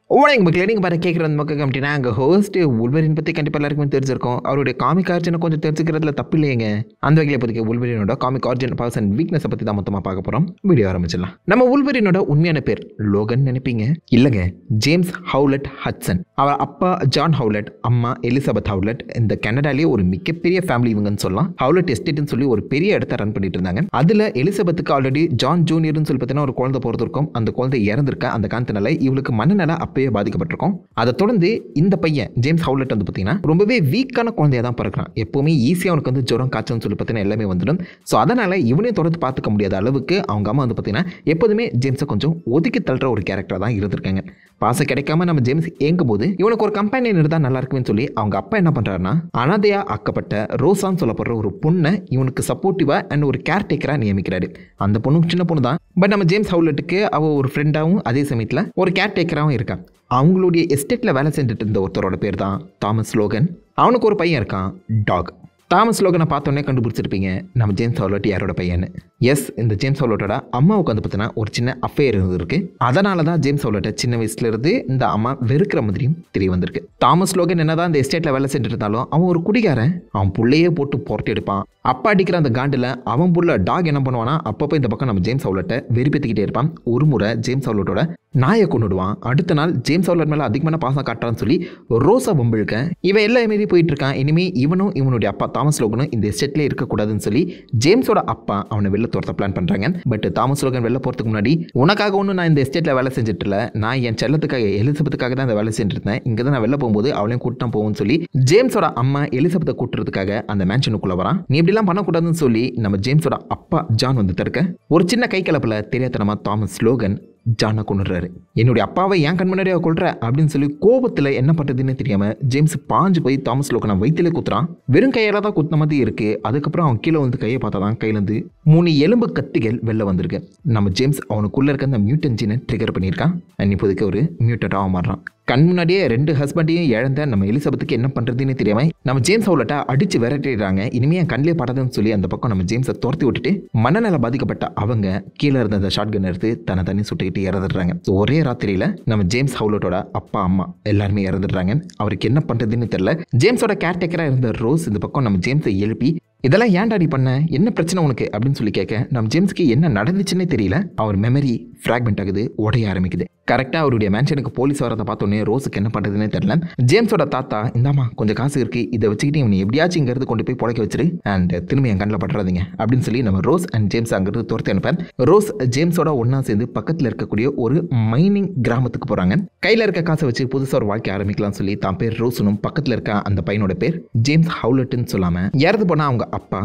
வணக்கம் மக்களே, நீங்கள் பாரு கேட்குற அந்த மக்கள் கமிட்டினா அங்கே ஹோஸ்ட் உல்வரின் பற்றி கண்டிப்பாக எல்லாருக்குமே தெரிஞ்சிருக்கும். அவருடைய காமிக் ஆர்ஜனை கொஞ்சம் தெரிஞ்சுக்கிறதுல தப்பு இல்லையங்க. அந்த வகையில் இப்போதைக்கு உல்வரினோட காமிக் ஆர்ஜன் பவர்ஸ் அண்ட் வீக்னஸை பற்றி தான் மொத்தமாக பார்க்க போகிறோம். வீடியோ ஆரம்பிச்சிடலாம். நம்ம உல்வரினோட உண்மையான பேர் லோகன் நினைப்பீங்க. இல்லைங்க, ஜேம்ஸ் ஹவுலட் ஹட்சன். அவர் அப்பா ஜான் ஹவுலட், அம்மா எலிசபெத் ஹவுலட். இந்த கனடாலேயே ஒரு மிகப்பெரிய ஃபேமிலி இவங்கன்னு சொல்லலாம். ஹவுலட் எஸ்டேட்னு சொல்லி ஒரு பெரிய இடத்த ரன் பண்ணிட்டு இருந்தாங்க. அதில் எலிசபெத்துக்கு ஆல்ரெடி ஜான் ஜூனியர்னு சொல்லி பார்த்தீங்கன்னா ஒரு குழந்தை பிறந்திருக்கும். அந்த குழந்தை இறந்திருக்க அந்த காரணத்தினால இவளுக்கு மனநல அப்பயே பாதிக்கப்பட்டிருக்கும். அதை தொடர்ந்து இந்த பையன் ஜேம்ஸ் ஹவுலட் வந்து பார்த்தீங்கன்னா ரொம்பவே வீக்கான குழந்தையா தான் பிறக்கிறான். எப்பவுமே ஈஸியாக அவனுக்கு வந்து ஜுரம் காய்ச்சல்னு சொல்லி பார்த்தீங்கன்னா எல்லாமே வந்துடும். ஸோ அதனால இவனையும் தொடர்ந்து பார்த்துக்க முடியாத அளவுக்கு அவங்க அம்மா வந்து பார்த்தீங்கன்னா எப்போதுமே ஜேம்ஸை கொஞ்சம் ஒதுக்கி தள்ளுற ஒரு கேரக்டர் தான் இருந்திருக்காங்க. பாசம் கிடைக்காம நம்ம ஜேம்ஸ் ஏங்கும் போது இவனுக்கு ஒரு கம்பெனியன் இருந்தால் நல்லா இருக்குன்னு சொல்லி அவங்க அப்பா என்ன பண்றாருன்னா அனாதையா ஆக்கப்பட்ட ரோசான்னு சொல்லப்படுற ஒரு பொண்ணை இவனுக்கு சப்போர்ட்டிவா அண்ட் ஒரு கேர்டேக்கரா நியமிக்கிறாரு. அந்த பொண்ணு சின்ன பொண்ணு தான், பட் நம்ம ஜேம்ஸ் ஹவுலட்டுக்கு அவ ஒரு ஃப்ரெண்டாகவும் அதே சமயத்தில் ஒரு கேர்டேக்கராகவும் இருக்கா. அவங்களுடைய எஸ்டேட்டில் வேலை செஞ்சுட்டு இருந்த ஒருத்தரோட பேர் தான் தாமஸ் லோகன். அவனுக்கு ஒரு பையன் இருக்கான், டாக். தாமஸ் லோகனை பார்த்தோன்னே கண்டுபிடிச்சிருப்பீங்க நம்ம ஜேம்ஸ் ஹவுலட் யாரோட பையன்னு. எஸ், இந்த ஜேம்ஸ் ஹவுலட்டோட அம்மாவுக்கு வந்து பார்த்தீங்கன்னா ஒரு சின்ன அஃபேர் இருந்திருக்கு. அதனால தான் ஜேம்ஸ் ஹவுலட்டை சின்ன வயசுல இருந்து இந்த அம்மா வெறுக்கிற மாதிரியும் தெரிய வந்திருக்கு. தாமஸ் லோகன் என்னதான் இந்த எஸ்டேட்ல வேலை செஞ்சுட்டு இருந்தாலும் அவன் ஒரு குடிகாரன். அவன் புள்ளையே போட்டு புரட்டி எடுப்பான். அப்பா அடிக்கிற அந்த காண்டில் அவன் புள்ள டாக் என்ன பண்ணுவானா அப்பப்போ இந்த பக்கம் நம்ம ஜேம்ஸ் ஹவுலட்டை வெறுப்பேற்றிக்கிட்டே இருப்பான். ஒரு முறை ஜேம்ஸ் ஹவுலட்டோட நாயை கொண்டுடுவான். அடுத்த நாள் ஜேம்ஸ் ஹவுலட் மேலே அதிகமான பாசம் காட்டுறான்னு சொல்லி ரோசா பொம்பிழுக்க இவன் எல்லா மாரி போயிட்டு இருக்கான். இனிமே இவனும் இவனுடைய அப்பா தாமஸ் லோகனும் இந்த எஸ்டேட்லேயே இருக்கக்கூடாதுன்னு சொல்லி ஜேம்ஸோட அப்பா அவனை வெளில துரத்த பிளான் பண்ணுறாங்க. பட் தாமஸ் லோகன் வெளில போகிறதுக்கு முன்னாடி உனக்காக ஒன்றும் நான் இந்த எஸ்டேட்டில் வேலை செஞ்சுட்டு இல்லை, நான் என் செல்லத்துக்காக எலிசபெத்துக்காக தான் இந்த வேலை செஞ்சுட்டு இருந்தேன். இங்கே தான் நான் வெளில போகும்போது அவளையும் கூட்டம் போகும்னு சொல்லி ஜேம்ஸோட அம்மா எலிசபெத்தை கூட்டுறதுக்காக அந்த மேன்ஷனுக்குள்ள வரான். நீ இப்படிலாம் பண்ணக்கூடாதுன்னு சொல்லி நம்ம ஜேம்ஸோட அப்பா ஜான் வந்து தடுக்க ஒரு சின்ன கை கலப்பில் தெரியாதனமா தாமஸ் லோகன் ஜானை கொண்டுறாரு. என்னுடைய அப்பாவை ஏன் கண் முன்னாடியே கொள்ற அப்படின்னு சொல்லி கோபத்தில் என்ன பண்ணுறதுன்னு தெரியாம ஜேம்ஸ் பாஞ்சு போய் தாமஸ் லோகனை வயிற்றிலே குத்துறான். வெறும் கையால தான் குத்துன மாதிரி இருக்கு. அதுக்கப்புறம் அவன் கீழே வந்து கையை பார்த்தா தான் கையிலேருந்து 3 எலும்பு கத்திகள் வெளில வந்திருக்கு. நம்ம ஜேம்ஸ் அவனுக்குள்ள இருக்க அந்த மியூட்டன் ஜீனை ட்ரிகர் பண்ணியிருக்கான். இப்போதைக்கு ஒரு மியூட்டட்டாக மாறுறான். கண் முன்னாடியே 2 ஹஸ்பண்டையும் இழந்த நம்ம எலிசபெத்துக்கு என்ன பண்ணுறதுன்னு தெரியாம நம்ம ஜேம்ஸ் ஹவுலட்டை அடித்து விரட்டிடுறாங்க. இனிமே என் கண்ணிலே படாதுன்னு சொல்லி அந்த பக்கம் நம்ம ஜேம்ஸை துரத்தி விட்டுட்டு மனநல பாதிக்கப்பட்ட அவங்க கீழே இருந்த அந்த ஷார்ட் கன் எடுத்து தண்ணி சுட்டுக்கிட்டு இறந்துடுறாங்க. ஒரே ராத்திரியில் நம்ம ஜேம்ஸ் ஹவுலட்டோட அப்பா அம்மா எல்லாருமே இறந்துடுறாங்க. அவருக்கு என்ன பண்ணுறதுன்னு தெரியல. ஜேம்ஸோட கேர்டேக்கராக இருந்த ரோஸ் இந்த பக்கம் நம்ம ஜேம்ஸை எழுப்பி இதெல்லாம் ஏன்டாடி பண்ண, என்ன பிரச்சனை உனக்கு அப்படின்னு சொல்லி கேட்க நம்ம ஜேம்ஸ்க்கு என்ன நடந்துச்சுன்னே தெரியல. அவர் மெமரி ஃப்ராக்மெண்ட் ஆகுது, உடைய ஆரம்பிக்குது. கரெக்டாக அவருடைய மேன்ஷனுக்கு போலீஸ் வரதை பார்த்தோன்னே ரோஸுக்கு என்ன பண்ணுறதுன்னே தெரியல. ஜேம்ஸோட தாத்தா, இந்தாமா கொஞ்சம் காசு இருக்கு, இதை வச்சுக்கிட்டு இவனை எப்படியாச்சும் இங்கிறது கொண்டு போய் புழைக்க வச்சிரு அண்ட் திரும்பி என் கண்ணில் படுறாதீங்க அப்படின்னு சொல்லி நம்ம ரோஸ் அண்ட் ஜேம்ஸ் அங்கிருந்து துரத்தி அனுப்பேன். ரோஸ் ஜேம்ஸோட ஒன்னா சேர்ந்து பக்கத்தில் இருக்கக்கூடிய ஒரு மைனிங் கிராமத்துக்கு போகிறாங்க. கையில் இருக்க காசை வச்சு புதுசாக ஒரு வாழ்க்கை ஆரம்பிக்கலாம்னு சொல்லி தான் பேர் ரோஸனும் பக்கத்தில் இருக்க அந்த பையனோட பேர் ஜேம்ஸ் ஹவுலட்னு சொல்லாமல் இறந்து போனால் அவங்க அப்பா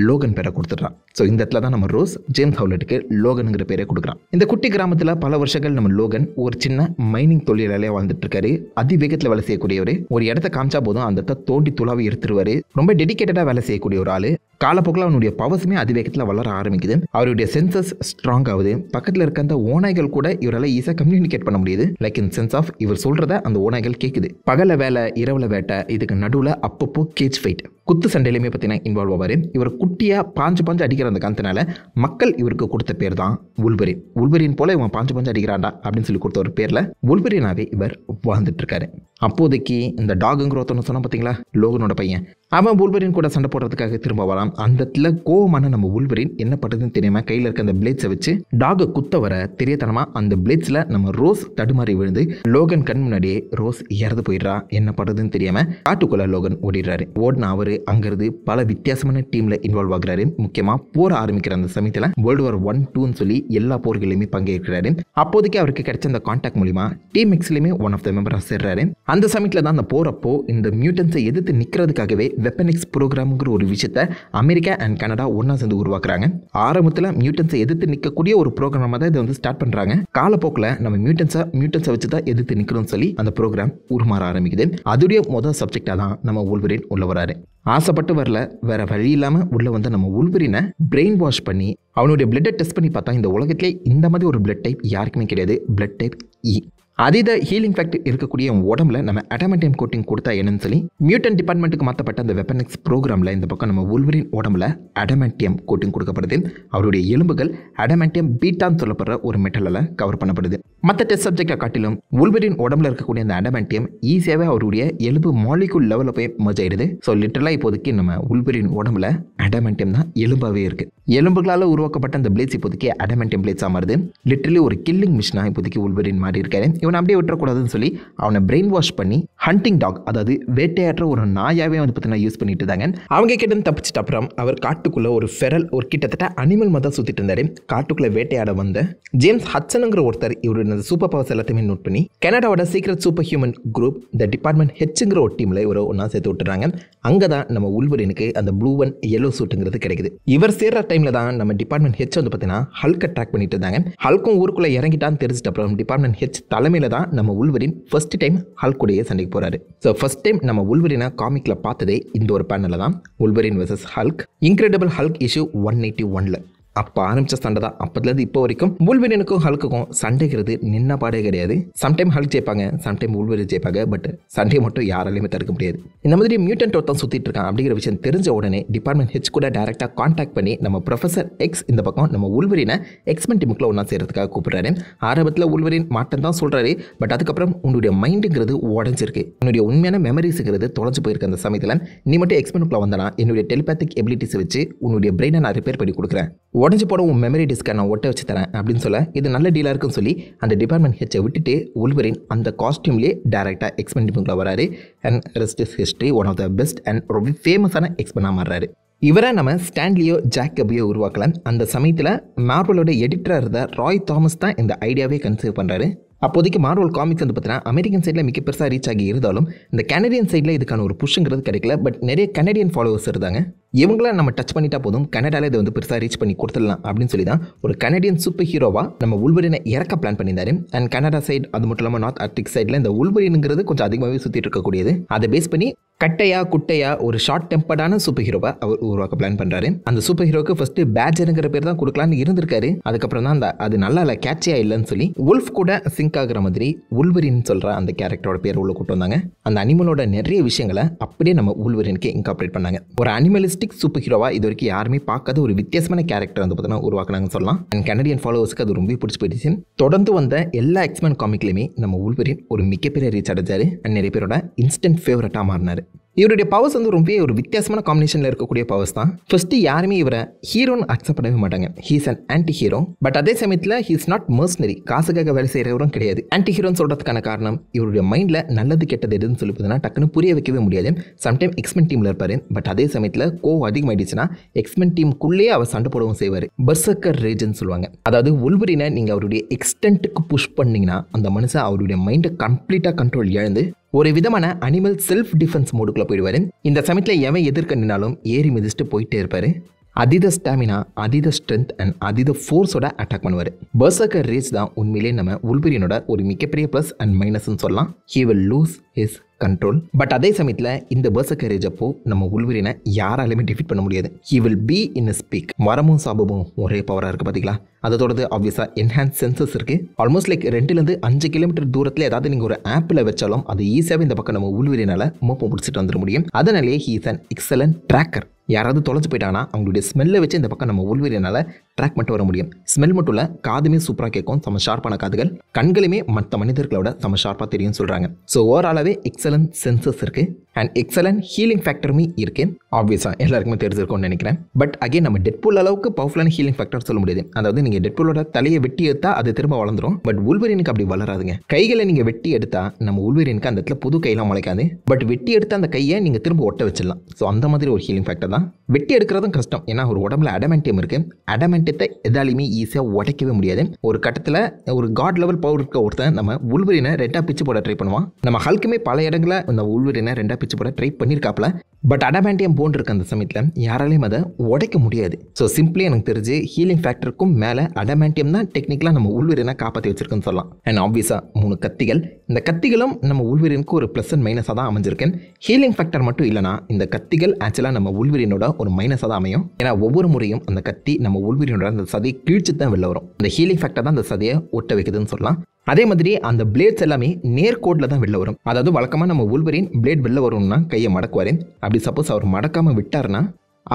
லோகன் பேரை கொடுத்துட்றான். ஸோ இந்த இடத்துல தான் நம்ம ரோஸ் ஜேம்ஸ் ஹவுலட்டுக்கு லோகனுங்கிற பேரை கொடுக்குறான். இந்த குட்டி கிராமத்தில் பல வருஷங்கள் நம்ம லோகன் ஒரு சின்ன மைனிங் தொழிலாளியாக வாழ்ந்துட்டு இருக்காரு. அதிவேகத்தில் வேலை செய்யக்கூடியவர். ஒரு இடத்த காமிச்சா போதும் அந்த இடத்த தோண்டி துளாவி எடுத்துருவாரு. ரொம்ப டெடிக்கேட்டடாக வேலை செய்யக்கூடிய ஒரு ஆள். காலப்போக்கில் அவனுடைய பவர்ஸுமே அதிவேகத்தில் வளர ஆரம்பிக்குது. அவருடைய சென்சஸ் ஸ்ட்ராங் ஆகுது. பக்கத்தில் இருக்க அந்த ஓநாய்கள் கூட இவரால் ஈஸியாக கம்யூனிகேட் பண்ண முடியுது. லைக் இன் சென்ஸ் ஆஃப் இவர் சொல்கிறத அந்த ஓநாய்கள் கேட்குது. பகல வேலை இரவுல வேட்டை, இதுக்கு நடுவில் அப்பப்போ கேஜ் ஃபைட், குத்து சண்டையிலுமே பார்த்தீங்கன்னா இன்வால்வ் ஆவார். இவர் குட்டியாக பாஞ்சு அடிக்கிற அந்த காரணத்தினால மக்கள் இவருக்கு கொடுத்த பேர் தான் உல்வரின். உல்வரின் போல இவன் பாஞ்சு அடிக்கிறான்டா அப்படின்னு சொல்லி கொடுத்த ஒரு பேரில் உல்வரினாவே இவர் வாழ்ந்துட்டு இருக்காரு. அப்போதைக்கு இந்த டாகுங்கிற ஒருத்தவங்க சொன்ன பார்த்தீங்களா, லோகனோட பையன், அவன் உல்வரின் கூட சண்டை போடுறதுக்காக திரும்ப வரான். அந்த இடத்துல கோவமான நம்ம உல்வரின் என்ன பண்ணுறதுன்னு தெரியாம கையில் இருக்க அந்த பிளேட்ஸை வச்சு டாகை குத்த வர தெரியத்தனமா அந்த பிளேட்ஸில் நம்ம ரோஸ் தடுமாறி விழுந்து லோகன் கண் முன்னாடியே ரோஸ் இறந்து போயிடுறா. என்ன பண்ணுறதுன்னு தெரியாம காட்டுக்குள்ள லோகன் ஓடிடுறாரு. ஓடின அவரு அங்கிருந்து பல வித்தியாசமான டீம்ல இன்வால்வ் ஆகுறாரு. முக்கியமா போர் ஆரம்பிக்கிற அந்த சமயத்தில் வேர்ல்டு வார் 1, 2ன்னு சொல்லி எல்லா போர்களையுமே பங்கேற்கிறாரு. அப்போதைக்கு அவருக்கு கிடைச்ச அந்த கான்டாக்ட் மூலியமா டீம் எக்ஸ்லயுமே ஒன் ஆஃப் த மெம்பராக சேர்றாரு. அந்த சமயத்தில் தான் அந்த போறப்போ இந்த மியூட்டன்ஸை எதிர்த்து நிற்கிறதுக்காகவே வெப்பன் எக்ஸ் ப்ரோக்ராம்ங்கிற ஒரு விஷயத்தை அமெரிக்கா அண்ட் கனடா ஒன்னா சேர்ந்து உருவாக்குறாங்க. ஆரம்பத்தில் மியூட்டன்ஸை எதிர்த்து நிற்கக்கூடிய ஒரு ப்ரோக்ராமாக தான் இதை வந்து ஸ்டார்ட் பண்றாங்க. காலப்போக்கில் நம்ம மியூட்டன்ஸை வச்சு தான் எதிர்த்து நிற்கணும்னு சொல்லி அந்த ப்ரோக்ராம் உருமாற ஆரம்பிக்குது. அதுடைய முதல் சப்ஜெக்டாக தான் நம்ம உல்வரின் உள்ள வராரு. ஆசைப்பட்டு வரல, வேற வழி இல்லாமல் உள்ள வந்து நம்ம உல்வரினை பிரெயின் வாஷ் பண்ணி அவனுடைய பிளட்டை டெஸ்ட் பண்ணி பார்த்தா இந்த உலகத்திலே இந்த மாதிரி ஒரு பிளட் டைப் யாருக்குமே கிடையாது. பிளட் டைப் இ. அதீத ஹீலிங் ஃபேக்ட் இருக்கக்கூடிய உடம்புல நம்ம அடாமண்டியம் கோட்டிங் கொடுத்தா என்னன்னு சொல்லி மியூட்டன் டிபார்ட்மெண்ட்டுக்கு மாற்றப்பட்ட அந்த வெப்பனிக்ஸ் ப்ரோக்ராமில் இந்த பக்கம் நம்ம உல்வரின் உடம்புல அடாமண்டியம் கோட்டிங் கொடுக்கப்படுது. அவருடைய எலும்புகள் அடாமண்டியம் பீட்டான்னு சொல்லப்படுற ஒரு மெட்டலில் கவர் பண்ணப்படுது. மற்ற டெஸ்ட் சப்ஜெக்டை காட்டிலும் உல்வரின் உடம்புல இருக்கக்கூடிய அந்த அடாமண்டியம் ஈஸியாகவே அவருடைய எலும்பு மாலிகுல் லெவலில் போய் மர்ஜ் ஆயிடுது. ஸோ லிட்டரலாக இப்போதைக்கு நம்ம உல்வரின் உடம்புல அடாமண்டியம் தான் எலும்பாகவே இருக்குது. எலும்புகளால் உருவாக்கப்பட்ட அந்த பிளேட்ஸ் இப்போதைக்கு அடாமண்டியம் பிளேட்ஸாக மாறுது. லிட்டரலி ஒரு கில்லிங் மிஷினாக இப்போதைக்கு உல்வரின் மாறி இருக்காரு. இவனை அப்படியே விட்டுறக்கூடாதுன்னு சொல்லி அவனை பிரெயின் வாஷ் பண்ணி ஹண்டிங் டாக், அதாவது வேட்டையாற்ற ஒரு நாயாவே வந்து பார்த்தீங்கன்னா யூஸ் பண்ணிட்டு இருந்தாங்க. அவங்க கிட்ட தப்பிச்சிட்ட அப்புறம் அவர் காட்டுக்குள்ள ஒரு ஃபெரல், ஒரு கிட்டத்தட்ட அனிமல் மாதிரி சுத்திட்டு இருந்தாரு. காட்டுக்குள்ள வேட்டையாட வந்த ஜேம்ஸ் ஹட்சனுங்கிற ஒருத்தர் இவருடைய சூப்பர் பவர்ஸ் எல்லாத்தையுமே நோட் பண்ணி கனடாவோட secret super human group the department ஹெச்ங்கிற ஒரு டீம்ல இவரை ஒன்றா சேர்த்து விட்டுறாங்க. அங்கே தான் நம்ம உல்வரினுக்கு அந்த ப்ளூ அண்ட் எல்லோ சூட்டுங்கிறது கிடைக்குது. இவர் சேர்ற டைம்ல தான் நம்ம டிபார்ட்மெண்ட் ஹெச் வந்து பார்த்தீங்கன்னா ஹல்கை ட்ராக் பண்ணிட்டு இருந்தாங்க. ஹல்கும் ஊருக்குள்ள இறங்கிட்டான்னு தெரிஞ்சிட்ட அப்புறம் டிபார்ட்மெண்ட் ஹெச் தலைமையில தான் நம்ம உல்வரின் ஃபர்ஸ்ட் டைம் ஹல்குடைய சண்டைக்கு போறாரு. ஸோ ஃபர்ஸ்ட் டைம் நம்ம உல்வரினை காமிக்ல பார்த்ததே இந்த ஒரு பேனல்ல தான், உல்வரின் versus Hulk, incredible Hulk issue 181. அப்போ ஆரம்பித்த சண்டை தான். அப்போதுலேருந்து இப்போ வரைக்கும் உல்வரினுக்கும் ஹல்க்குக்கும் சண்டைங்கிறது நின்ன பாடே கிடையாது. சம்டைம் ஹல்க் ஜெயிப்பாங்க, சம்டைம் உல்வரின் ஜெயிப்பாங்க. பட் சண்டையை மட்டும் யாராலையுமே தடுக்க முடியாது. இந்த மாதிரி மியூட்டன்ட் ஒருத்தன் சுற்றிட்டு இருக்கான் அப்படிங்கிற விஷயம் தெரிஞ்ச உடனே டிபார்ட்மெண்ட் ஹெச் கூட டேரெக்டாக கான்டாக்ட் பண்ணி நம்ம ப்ரொஃபசர் எக்ஸ் இந்த பக்கம் நம்ம உல்வரினை எக்ஸ்மென் டீமுக்குள்ள ஒன்றா சேர்றதுக்காக கூப்பிட்றாரு. ஆரம்பத்தில் உல்வரின் மாட்டம் தான் சொல்கிறாரு. பட் அதுக்கப்புறம் உன்னுடைய மைண்டுங்கிறது உடஞ்சிருக்கு, உன்னுடைய உண்மையான மெமரிஸுங்கிறது தொலைஞ்சு போயிருக்கு. அந்த சமயத்தில் நீ மட்டும் எக்ஸ்மெனுக்குள்ள வந்தனா என்னுடைய டெலிபேத்திக் எபிலிட்டிஸை வச்சு உன்னுடைய பிரெயினை நான் ரிப்பேர் பண்ணி கொடுக்குறேன், உடஞ்சி போட உன் மெமரி டிஸ்கை நான் ஒட்ட வச்சு தரேன் அப்படின்னு சொல்ல இது நல்ல டீலாக இருக்குன்னு சொல்லி அந்த டிபார்ட்மெண்ட் ஹெச்சை விட்டுட்டு உல்வரின் அந்த காஸ்டியூம்லேயே டேரெக்டாக எக்ஸ்மென் டீமுக்குள்ள வராரு. And rest is history, one of the best and ரொம்ப ஃபேமஸான எக்ஸ்மெனாக மாறுறாரு. இவரை நம்ம ஸ்டான்லியோ ஜாக்கபியோ உருவாக்கலாம். அந்த சமயத்தில் மார்வலோட எடிட்டராக இருந்த ராய் தாமஸ் தான் இந்த ஐடியாவே கன்சீவ் பண்ணுறாரு. அப்போதைக்கு மார்வல் காமிக்ஸ் வந்து பார்த்தீங்கன்னா அமெரிக்கன் சைடில் மிக பெருசாக ரீச் ஆகி இருந்தாலும் இந்த கனடியன் சைடில் இதுக்கான ஒரு புஷ்ங்கிறது கிடைக்கல. பட் நிறைய கனடியன் ஃபாலோவர்ஸ் இருந்தாங்க. இவங்கள நம்ம டச் பண்ணிட்டா போதும், கனடாவில் இதை வந்து பெருசாக ரீச் பண்ணி கொடுத்துடலாம் அப்படின்னு சொல்லி தான் ஒரு கனடியன் சூப்பர் ஹீரோவாக நம்ம உல்வரினை இறக்க பிளான் பண்ணியிருந்தாரு. அண்ட் கனடா சைடு அது மட்டும் இல்லாமல் நார்த் ஆர்டிக் சைடில் இந்த உல்வரினுங்கிறது கொஞ்சம் அதிகமாகவே சுற்றிட்டு இருக்கக்கூடியது. அதை பேஸ் பண்ணி கட்டையா குட்டையா ஒரு ஷார்ட் டெம்பர்டான சூப்பர் ஹீரோவை அவர் உருவாக்க பிளான் பண்றாரு. அந்த சூப்பர் ஹீரோக்கு ஃபர்ஸ்ட் பேட்ஜருங்கிற பேர் தான் கொடுக்கலான்னு இருந்திருக்காரு. அதுக்கப்புறம் தான் அந்த அது நல்லா இல்லை, கேட்சியா இல்லைன்னு சொல்லி உல்ஃப் கூட சிங்க் ஆகுற மாதிரி உல்வரின் சொல்ற அந்த கேரக்டரோட பேர் உள்ள கூட்டு வந்தாங்க. அந்த அனிமலோட நிறைய விஷயங்களை அப்படியே நம்ம உல்வரினுக்கு இன்கார்பரேட் பண்ணாங்க. ஒரு அனிமலிஸ்டிக் சூப்பர் ஹீரோவா இது வரைக்கும் யாருமே பார்க்காத ஒரு வித்தியாசமான கேரக்டர் வந்து பார்த்தீங்கன்னா உருவாக்குனாங்கன்னு சொல்லலாம். அண்ட் கனடியன் ஃபாலோவர்ஸ்க்கு அது ரொம்ப பிடிச்சி போயிடுச்சு. தொடர்ந்து வந்த எல்லா எக்ஸ்மென் காமிக்லையுமே நம்ம உல்வரின் ஒரு மிகப்பெரிய ரீச் அடைஞ்சாரு. அண்ட் நிறைய பேரோட இன்ஸ்டன்ட் ஃபேவரட்டா மாறினாரு. இவருடைய பவர்ஸ் வந்து ரொம்ப ஒரு வித்தியாசமான காம்பினேஷனில் இருக்கக்கூடிய பவர்ஸ் தான். ஃபர்ஸ்ட் யாருமே இவரை ஹீரோன்னு அக்செப்ட் பண்ணவே மாட்டாங்க. He's an anti hero. But அதே சமயத்தில் ஹீஸ் நாட் மர்சனரி, காசுக்காக வேலை செய்கிறவரும் கிடையாது. ஆன்டி ஹீரோன்னு சொல்கிறதுக்கான காரணம் இவருடைய மைண்டில் நல்லது கெட்டது எதுன்னு சொல்லி பார்த்தீங்கன்னா டக்குன்னு புரிய வைக்கவே முடியாது. சம்டைம் எக்ஸ்மென் டீமில் இருப்பார். பட் அதே சமயத்தில் கோவம் அதிகமாகிடுச்சுன்னா எக்ஸ்மென் டீமுக்குள்ளேயே அவர் சண்டை போடவும் செய்வார். பர்சக்கர் ரேஜ்னு சொல்லுவாங்க. அதாவது உல்வரினை நீங்கள் அவருடைய எக்ஸ்டென்ட்டுக்கு புஷ் பண்ணிங்கன்னா அந்த மனுஷன் அவருடைய மைண்டை கம்ப்ளீட்டாக கண்ட்ரோல் இழந்து ஒரு விதமான அனிமல் செல்ஃப் டிஃபென்ஸ் மோடுக்குள்ள போயிடுவாரு. இந்த சமயத்தில் எவன் எதிர்க்க நின்னாலும் ஏறி மிதிச்சுட்டு போயிட்டே இருப்பாரு. அதீத ஸ்டாமினா, அதீத ஸ்ட்ரென்த் அண்ட் அதீத ஃபோர்ஸோட அட்டாக் பண்ணுவார். பர்சக்கர் ரேஜ் தான் உண்மையிலே நம்ம உல்வரினோட ஒரு மிகப்பெரிய ப்ளஸ் அண்ட் மைனஸ்ன்னு சொல்லலாம். He will lose his control. But அதே சமயத்தில் இந்த பர்சக்கர் ரேஜ் அப்போ நம்ம உல்வரினை யாராலுமே டிஃபீட் பண்ண முடியாது. He will be in speak. மரமும் சாபமும் ஒரே பவராக இருக்குது பார்த்தீங்களா. அதோடது ஆப்வியஸாக என்ஹான்ஸ் சென்சஸ் இருக்குது. ஆல்மோஸ்ட் லைக் 2-5 கிலோமீட்டர் தூரத்தில் ஏதாவது நீங்கள் ஒரு ஆப்பில் வச்சாலும் அது ஈஸியாகவே இந்த பக்கம் நம்ம உல்வரினால மோப்பம் பிடிச்சிட்டு வந்துட முடியும். அதனாலேயே he is an excellent tracker. யாராவது தொலைச்சு போயிட்டாங்கன்னா அவங்களுடைய ஸ்மெல்லை வச்சு இந்த பக்கம் நம்ம உல்வரினால ட்ராக் பண்ணிட்டு வர முடியும். ஸ்மெல் மட்டும் இல்லை, காதுமே சூப்பராக கேட்கும். செம ஷார்ப்பான காதுகள், கண்களுமே மற்ற மனிதர்களோட செம ஷார்ப்பாக தெரியும்னு சொல்கிறாங்க. ஸோ ஓவராலாகவே எக்ஸலன்ட் சென்சஸ் இருக்குது அண்ட் எக்ஸலன்ட் ஹீலிங் ஃபேக்டருமே இருக்குது. ஆப்வியஸாக எல்லாருக்குமே தெரிஞ்சிருக்கும்னு நினைக்கிறேன். பட் அகைன் நம்ம டெட்பூல் அளவுக்கு பவர்ஃபுல்லான ஹீலிங் ஃபேக்டர் சொல்ல முடியாது. அதாவது நீங்கள் டெட்பூலோட தலையை வெட்டி எடுத்தா அது திரும்ப வளர்ந்துடும். பட் உல்வரினுக்கு அப்படி வளராதுங்க. கைகளை நீங்கள் வெட்டி எடுத்தா நம்ம உல்வரினுக்கு அந்த இடத்துல புது கையெல்லாம் முளைக்காது. பட் வெட்டி எடுத்த அந்த கையை நீங்கள் திரும்ப ஒட்ட வச்சிடலாம். ஸோ அந்த மாதிரி ஒரு ஹீலிங் ஃபேக்டர் தான். வெட்டி எடுக்கிறதும் கஷ்டம். ஏன்னா ஒரு உடம்புல அடமெண்டியம் இருக்குது. அடமெண்டியத்தை எதாலையுமே ஈஸியாக உடைக்கவே முடியாது. ஒரு கட்டத்தில் ஒரு காட் லெவல் பவர் இருக்க ஒருத்தன் நம்ம உல்வரினை ரெண்டாக பிச்சு போட ட்ரை பண்ணுவான். நம்ம ஹல்க்குமே பல இடங்களில் அந்த உல்வரினை ரெண்டாக பிச்சு போட ட்ரை பண்ணியிருக்காப்ல. பட் அடமெண்டியம் போன் இருக்க அந்த சமயத்தில் யாராலையும் அதை உடைக்க முடியாது. ஸோ சிம்பிளி எனக்கு தெரிஞ்சு ஹீலிங் ஃபேக்டருக்கும் மேலே அடமெண்டியம் தான் டெக்னிக்கலாக நம்ம உல்வரினை காப்பாற்றி வச்சிருக்குன்னு சொல்லலாம். அண்ட் ஆப்வியஸாக 3 கத்திகள். இந்த கத்திகளும் நம்ம உல்வரினுக்கு ஒரு ப்ளஸ் அண்ட் மைனஸாக தான் அமைஞ்சிருக்கேன். ஹீலிங் ஃபேக்டர் மட்டும் இல்லைனா இந்த கத்திகள் ஆக்சுவலாக நம்ம உல்வரினோட ஒரு மைனஸாக தான் அமையும். ஏன்னா ஒவ்வொரு முறையும் அந்த கத்தி நம்ம உல்வரினோட அந்த சதையை கிழிச்சு தான் வெளில வரும். இந்த ஹீலிங் ஃபேக்டர் தான் அந்த சதையை ஒட்ட வைக்குதுன்னு சொல்லலாம். அதே மாதிரி அந்த பிளேட்ஸ் எல்லாமே நேர்கோட்டில் தான் வெளில வரும். அதாவது வழக்கமாக நம்ம வூல்வரின் பிளேட் வெளில வரும்னா கையை மடக்குவார். அப்படி சப்போஸ் அவர் மடக்காமல் விட்டார்னா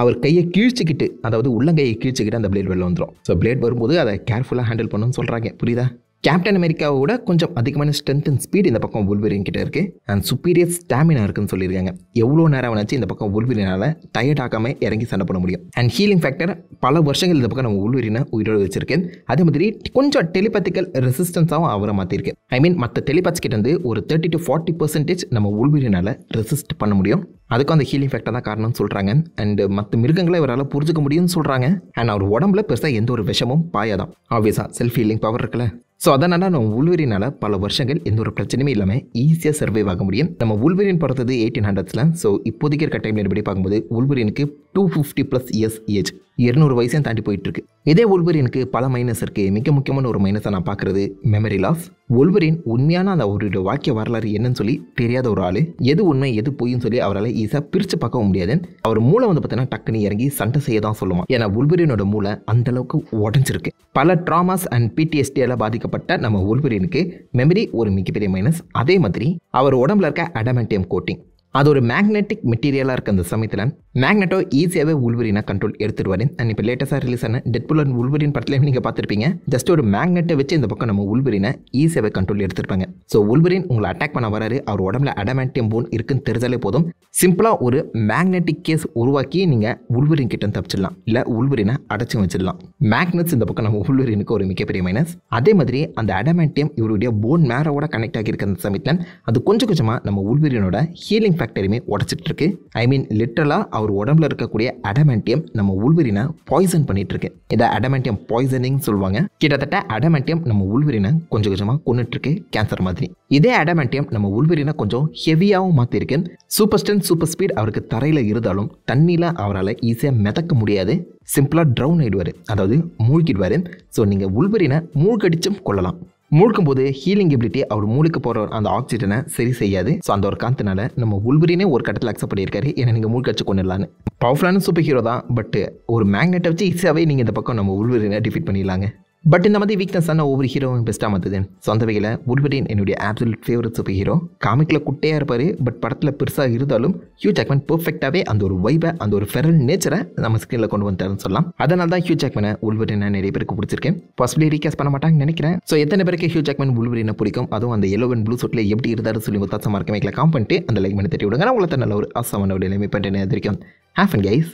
அவர் கையை கீழ்ச்சிக்கிட்டு, அதாவது உள்ளங்கையை கீழ்ச்சிக்கிட்டு அந்த பிளேட் வெளில வந்துடும். ஸோ பிளேட் வரும்போது அதை கேர்ஃபுல்லாக ஹேண்டில் பண்ணணும்னு சொல்கிறாங்க. புரியுதா? கேப்டன் அமெரிக்காவோட கொஞ்சம் அதிகமான ஸ்ட்ரென்த் அண்ட் ஸ்பீட் இந்த பக்கம் வூல்வரின் கிட்ட இருக்குது. அண்ட் சுப்பீரியர் ஸ்டாமினா இருக்குன்னு சொல்லியிருக்காங்க. எவ்வளோ நேரம் வேணாச்சு இந்த பக்கம் வூல்வரினால் டயர்ட் ஆகாமல் இறங்கி சண்டை பண்ண முடியும். அண்ட் ஹீலிங் ஃபேக்டர் பல வருஷங்கள் இந்த பக்கம் நம்ம வூல்வரினை உயிரோடு வச்சிருக்கேன். அதே மாதிரி கொஞ்சம் டெலிபத்திக்கல் ரெசிஸ்டன்ஸாகவும் அவரை மாற்றிருக்கு. ஐ மீன் மற்ற டெலிபத்ஸ் கிட்ட இருந்து ஒரு 30 to 40% நம்ம வூல்வரினால் ரெசிஸ்ட் பண்ண முடியும். அதுக்கும் அந்த ஹீலிங் ஃபேக்டர் தான் காரணம்னு சொல்கிறாங்க. அண்ட் மற்ற மிருகங்களை இவரால் புரிஞ்சுக்க முடியும்னு சொல்கிறாங்க. அண்ட் அவர் உடம்புல பெருசாக எந்த ஒரு விஷமும் பாயாதான். ஆப்வியஸாக செல்ஃப் ஹீலிங் பவர் இருக்குல்ல. ஸோ அதனால் நம்ம வூல்வரினால் பல வருஷங்கள் எந்த ஒரு பிரச்சனையுமே இல்லாமல் ஈஸியாக சர்வைவ் ஆக முடியும். நம்ம வூல்வரின் பிறந்தது 1800s. ஸோ இப்போதைக்கு இருக்க டைமில் எப்படி பார்க்கும்போது வூல்வரினுக்கு 250+ இயர்ஸ் ஏஜ், 200 வயசையும் தாண்டி போயிட்டு இருக்கு. இதே வூல்வரினுக்கு பல மைனஸ் இருக்குது. மிக முக்கியமான ஒரு மைனஸாக நான் பார்க்குறது மெமரி லாஸ். வூல்வரின் உண்மையான அந்த அவருடைய வாக்கிய வரலாறு என்னன்னு சொல்லி தெரியாத ஒரு ஆள், எது உண்மை எது பொய்ன்னு சொல்லி அவரால் ஈஸியாக பிரித்து பார்க்கவும் முடியாது. அவர் மூளை வந்து பார்த்தீங்கன்னா டக்குன்னு இறங்கி சண்டை செய்ய தான் சொல்லுவான். ஏன்னா வூல்வரினோட மூளை அந்தளவுக்கு உடஞ்சிருக்கு. பல ட்ராமாஸ் அண்ட் PTSD பாதிக்கப்பட்ட நம்ம வூல்வரினுக்கு மெமரி ஒரு மிகப்பெரிய மைனஸ். அதே மாதிரி அவர் உடம்புல இருக்க அடமண்டியம் கோட்டிங், அது ஒரு மேக்னெட்டிக் மெட்டீரியலாக இருக்க அந்த சமயத்தில் மேக்னெட்டோ ஈஸியாகவே வூல்வரினை கண்ட்ரோல் எடுத்துடுவார். அண்ட் இப்போ லேட்டஸ்ட்டாக ரிலீஸ் ஆன டெட்பூல் அண்ட் வூல்வரின் படத்துலையும் நீங்கள் பார்த்துருப்பீங்க. ஜஸ்ட் ஒரு மேக்னெட்டை வச்சு இந்த பக்கம் நம்ம வூல்வரினை ஈஸியாகவே கண்ட்ரோல் எடுத்துருப்பாங்க. ஸோ வூல்வரின் உங்களை அட்டாக் பண்ண வராரு, அவர் உடம்புல அடமண்டியம் போன் இருக்குன்னு தெரிஞ்சாலே போதும், சிம்பிளாக ஒரு மேக்னெட்டிக் கேஸ் உருவாக்கி நீங்கள் வூல்வரின் கிட்ட தப்பிச்சிடலாம், இல்லை வூல்வரினை அடைச்சி வச்சிடலாம். மேக்னெட்ஸ் இந்த பக்கம் நம்ம வூல்வரினுக்கு ஒரு மிகப்பெரிய மைனஸ். அதே மாதிரி அந்த அடமண்டியம் இவருடைய போன் மேரோட கனெக்ட் ஆகியிருக்க அந்த சமயத்தில் அது கொஞ்சம் கொஞ்சமாக நம்ம வூல்வரினோட ஹீலிங் ஃபேக்டரியுமே உடச்சிட்டு இருக்கு. ஐ மீன் லிட்டரலாக அவர் உடம்புல இருக்கக்கூடிய அடமண்டியம் நம்ம வூல்வரினை பாய்சன் பண்ணிட்டு இருக்கு. இதை அடமண்டியம் பாய்சனிங் சொல்லுவாங்க. கிட்டத்தட்ட அடமண்டியம் நம்ம வூல்வரினை கொஞ்சம் கொஞ்சமாக கொண்டுட்டு இருக்கு, கேன்சர் மாதிரி. இதே அடமண்டியம் நம்ம வூல்வரினை கொஞ்சம் ஹெவியாகவும் மாற்றிருக்கு. சூப்பர் ஸ்ட்ரென்த் சூப்பர் ஸ்பீட் அவருக்கு தரையில் இருந்தாலும் தண்ணியில் அவரால் ஈஸியாக மிதக்க முடியாது. சிம்பிளாக ட்ரவுன் ஆகிடுவார், அதாவது மூழ்கிடுவார். ஸோ நீங்கள் வூல்வரினை மூழ்கடிச்சும் கொள்ளலாம். மூழ்கும் போது ஹீலிங் எபிலிட்டி அவர் மூளைக்கு போகிற அந்த ஆக்சிஜனை சரி செய்யாது. ஸோ அந்த ஒரு காரணத்தினால நம்ம வூல்வரினே ஒரு கட்டத்தில் அக்செப்ட் பண்ணியிருக்காரு, ஏன்னா நீங்கள் மூழ்கடிச்சு கொண்டுடலான்னு. பவர்ஃபுல்லான சூப்பர் ஹீரோ தான், பட் ஒரு மேக்னெட்டை வச்சு ஈஸியாகவே நீங்கள் இந்த பக்கம் நம்ம வூல்வரினை டிஃபீட் பண்ணிடலாங்க. பட் இந்த மாதிரி வீக்னஸான ஒவ்வொரு ஹீரோவும் பெஸ்ட்டாக மாற்றுது. ஸோ அந்த வகையில் வூல்வரின் என்னுடைய ஆப்சல்யூட் ஃபேவரட் சூப்பர் ஹீரோ. காமிக்கில் குட்டையாக இருப்பார், பட் படத்தில் பெருசாக இருந்தாலும் ஹியூ ஜாக்மேன் பெர்ஃபெக்டாகவே அந்த ஒரு வைபை, அந்த ஒரு ஃபெரல் நேச்சரை நம்ம ஸ்க்ரீனில் கொண்டு வந்துட்டாருன்னு சொல்லலாம். அதனால தான் ஹியூ ஜாக்மேனை வூல்வரினை நிறைய பேருக்கு பிடிச்சிருக்கேன். பாசிபிளி ரீகேஸ் பண்ண மாட்டாங்கன்னு நினைக்கிறேன். ஸோ எத்தனை பேருக்கு ஹியூ ஜாக்மேன் வூல்வரினை பிடிக்கும், அதுவும் அந்த எல்லோ அண்ட் ப்ளூ சூட்டில் எப்படி இருந்தாரு சொல்லி ஒரு தாசமாக இருக்க வைக்கல காம் பண்ணிட்டு அந்த லைக் பண்ணி தட்டி விடுங்க. உங்களை நல்ல ஒரு அசமான ஒரு நிலைமை பண்ணிட்டு இருக்கும். ஹேஃப் அண்ட் கைஸ்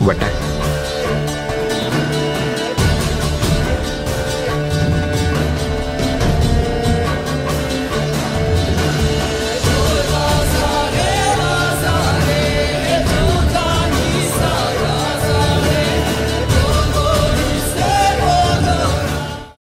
வட்ட